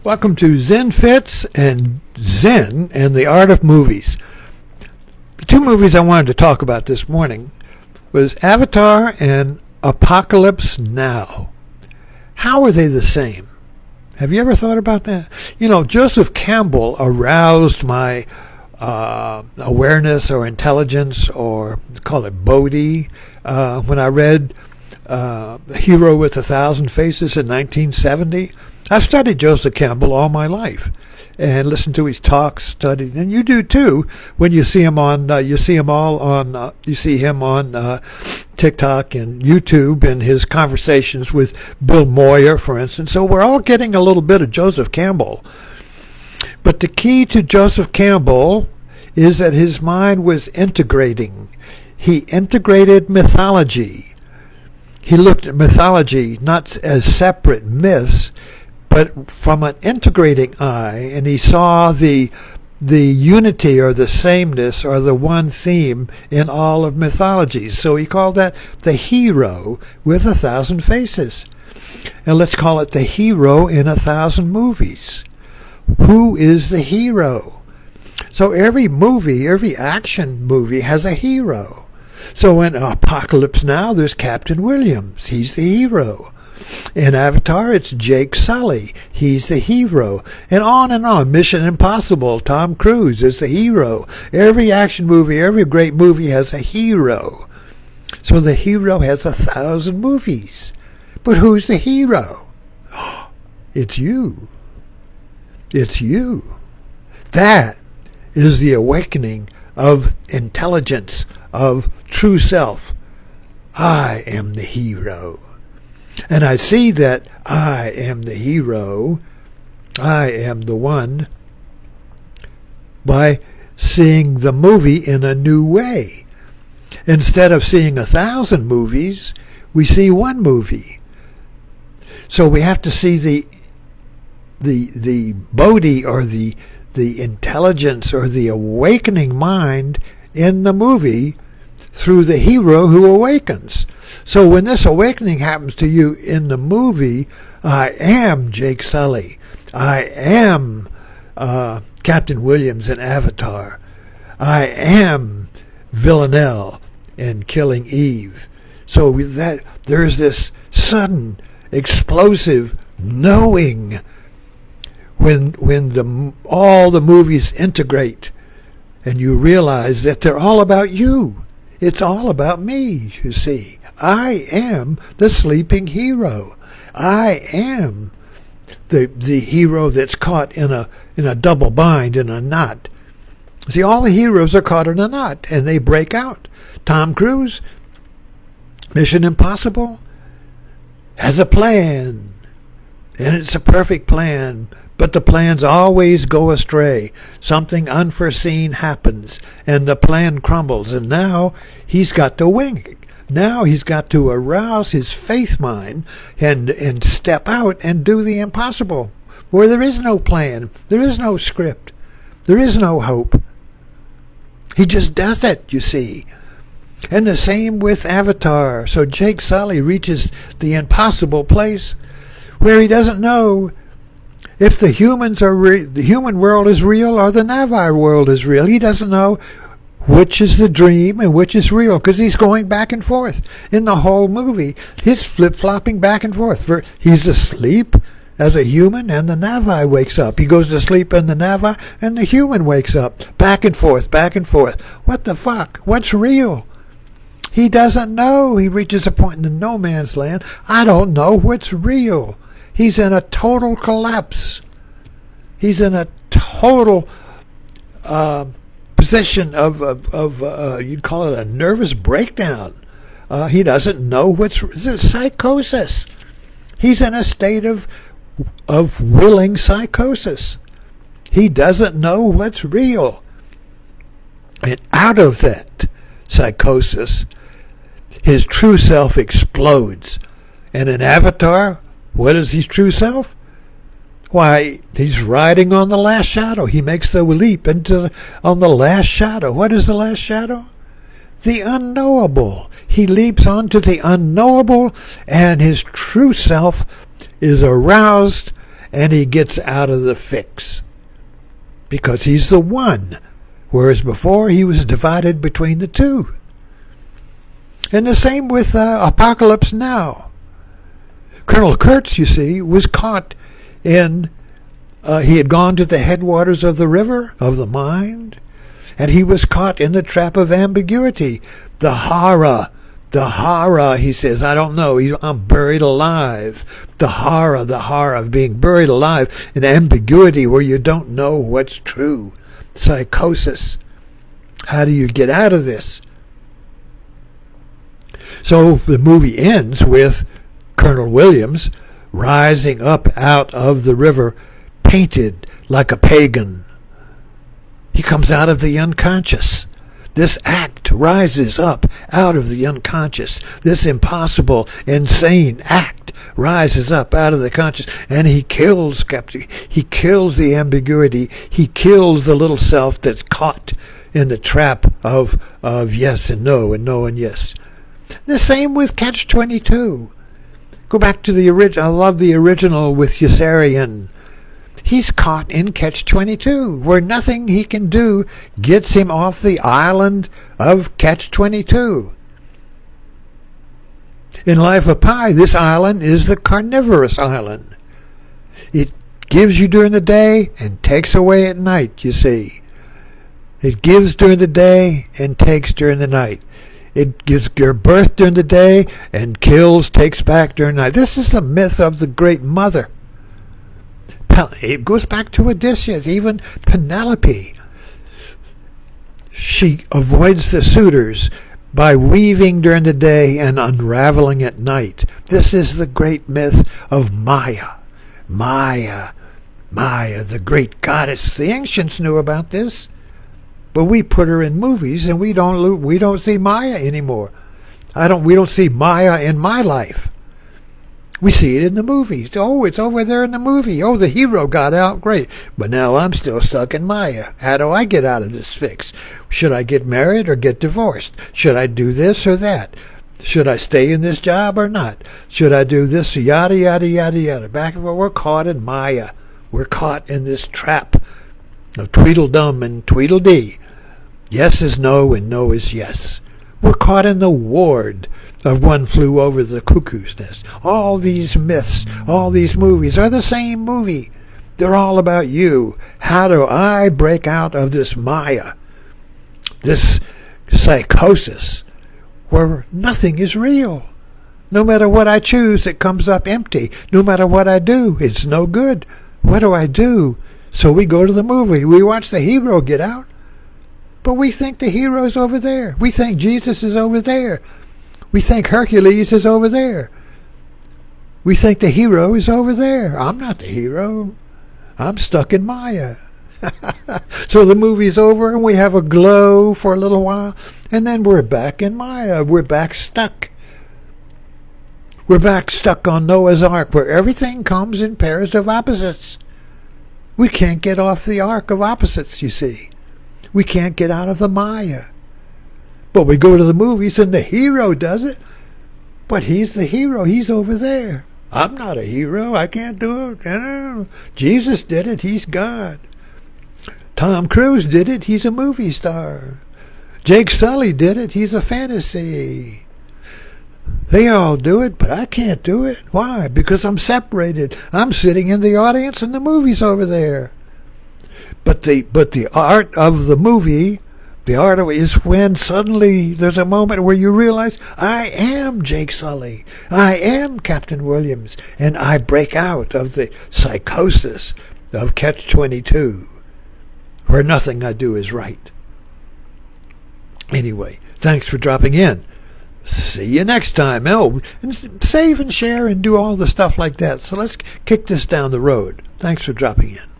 Welcome to Zen Fits and Zen and the Art of Movies. The two movies I wanted to talk about this morning was Avatar and Apocalypse Now. How are they the same? Have you ever thought about that? You know, Joseph Campbell aroused my awareness or intelligence, or call it Bodhi, when I read Hero with a Thousand Faces in 1970. I've studied Joseph Campbell all my life and listened to his talks, studied, and you do too when you see him on you see him on TikTok and YouTube and his conversations with Bill Moyer, for instance. So we're all getting a little bit of Joseph Campbell. But the key to Joseph Campbell is that his mind was integrating. He integrated mythology. He looked at mythology not as separate myths, but from an integrating eye, and he saw the unity or the sameness or the one theme in all of mythologies. So he called that the hero with a thousand faces. And let's call it the hero in a thousand movies. Who is the hero? So every movie, every action movie has a hero. So in Apocalypse Now, there's Captain Williams. He's the hero. In Avatar, it's Jake Sully. He's the hero. And on. Mission Impossible, Tom Cruise is the hero. Every action movie, every great movie has a hero. So the hero has 1,000 movies. But who's the hero? It's you. It's you. That is the awakening of intelligence, of true self. I am the hero. And I see that I am the hero, I am the one, by seeing the movie in a new way. Instead of seeing 1,000 movies, we see one movie. So we have to see the bodhi, or the intelligence, or the awakening mind in the movie through the hero who awakens. So when this awakening happens to you in the movie, I am Jake Sully. I am Captain Williams in Avatar. I am Villanelle in Killing Eve. So with that, there's this sudden, explosive knowing when all the movies integrate, and you realize that they're all about you. It's all about me, you see. I am the sleeping hero. I am the hero that's caught in a double bind, in a knot. See, all the heroes are caught in a knot, and they break out. Tom Cruise, Mission Impossible, has a plan, and it's a perfect plan. But the plans always go astray. Something unforeseen happens, and the plan crumbles. And now he's got to wing. Now he's got to arouse his faith mind and step out and do the impossible. Where there is no plan, there is no script, there is no hope. He just does it, you see. And the same with Avatar. So Jake Sully reaches the impossible place where he doesn't know if the the human world is real or the Navi world is real. He doesn't know which is the dream and which is real, because he's going back and forth in the whole movie. He's flip-flopping back and forth. He's asleep as a human, and the Navi wakes up. He goes to sleep in the Navi, and the human wakes up. Back and forth, back and forth. What the fuck? What's real? He doesn't know. He reaches a point in the no man's land. I don't know what's real. He's in a total collapse. He's in a total position of you'd call it a nervous breakdown. He doesn't know it's psychosis. He's in a state of willing psychosis. He doesn't know what's real. And out of that psychosis, his true self explodes. And in Avatar, what is his true self? Why, he's riding on the last shadow. He makes the leap on the last shadow. What is the last shadow? The unknowable. He leaps onto the unknowable, and his true self is aroused and he gets out of the fix. Because he's the one, whereas before he was divided between the two. And the same with Apocalypse Now. Colonel Kurtz, you see, was caught in, he had gone to the headwaters of the river, of the mind, and he was caught in the trap of ambiguity. The horror, he says, I don't know, I'm buried alive. The horror of being buried alive in ambiguity where you don't know what's true. Psychosis. How do you get out of this? So the movie ends with Colonel Williams rising up out of the river, painted like a pagan. He comes out of the unconscious. This act rises up out of the unconscious. This impossible, insane act rises up out of the conscious, and he kills the ambiguity. He kills the little self that's caught in the trap of yes and no and yes. The same with Catch-22. Go back to the original. I love the original with Yossarian. He's caught in Catch-22, where nothing he can do gets him off the island of Catch-22. In Life of Pi, this island is the carnivorous island. It gives you during the day and takes away at night, you see. It gives during the day and takes during the night. It gives your birth during the day and kills, takes back during the night. This is the myth of the Great Mother. It goes back to Odysseus, even Penelope. She avoids the suitors by weaving during the day and unraveling at night. This is the great myth of Maya. Maya, the great goddess. The ancients knew about this. But we put her in movies, and we don't see Maya anymore. We don't see Maya in my life. We see it in the movies. Oh, it's over there in the movie. Oh, the hero got out. Great. But now I'm still stuck in Maya. How do I get out of this fix? Should I get married or get divorced? Should I do this or that? Should I stay in this job or not? Should I do this? Yada, yada, yada, yada. We're caught in Maya. We're caught in this trap of Tweedledum and Tweedledee. Yes is no and no is yes. We're caught in the ward of One Flew Over the Cuckoo's Nest. All these myths, all these movies are the same movie. They're all about you. How do I break out of this Maya, this psychosis, where nothing is real? No matter what I choose, it comes up empty. No matter what I do, it's no good. What do I do? So we go to the movie. We watch the hero get out. But we think the hero's over there. We think Jesus is over there. We think Hercules is over there. We think the hero is over there. I'm not the hero. I'm stuck in Maya. So the movie's over and we have a glow for a little while. And then we're back in Maya. We're back stuck. We're back stuck on Noah's Ark, where everything comes in pairs of opposites. We can't get off the ark of opposites, you see. We can't get out of the Maya. But we go to the movies and the hero does it. But he's the hero. He's over there. I'm not a hero. I can't do it. I don't know. Jesus did it. He's God. Tom Cruise did it. He's a movie star. Jake Sully did it. He's a fantasy. They all do it, but I can't do it. Why? Because I'm separated. I'm sitting in the audience and the movie's over there. But the art of the movie, the art of it is when suddenly there's a moment where you realize, I am Jake Sully. I am Captain Williams. And I break out of the psychosis of Catch-22, where nothing I do is right. Anyway, thanks for dropping in. See you next time. Oh, and save and share and do all the stuff like that. So let's kick this down the road. Thanks for dropping in.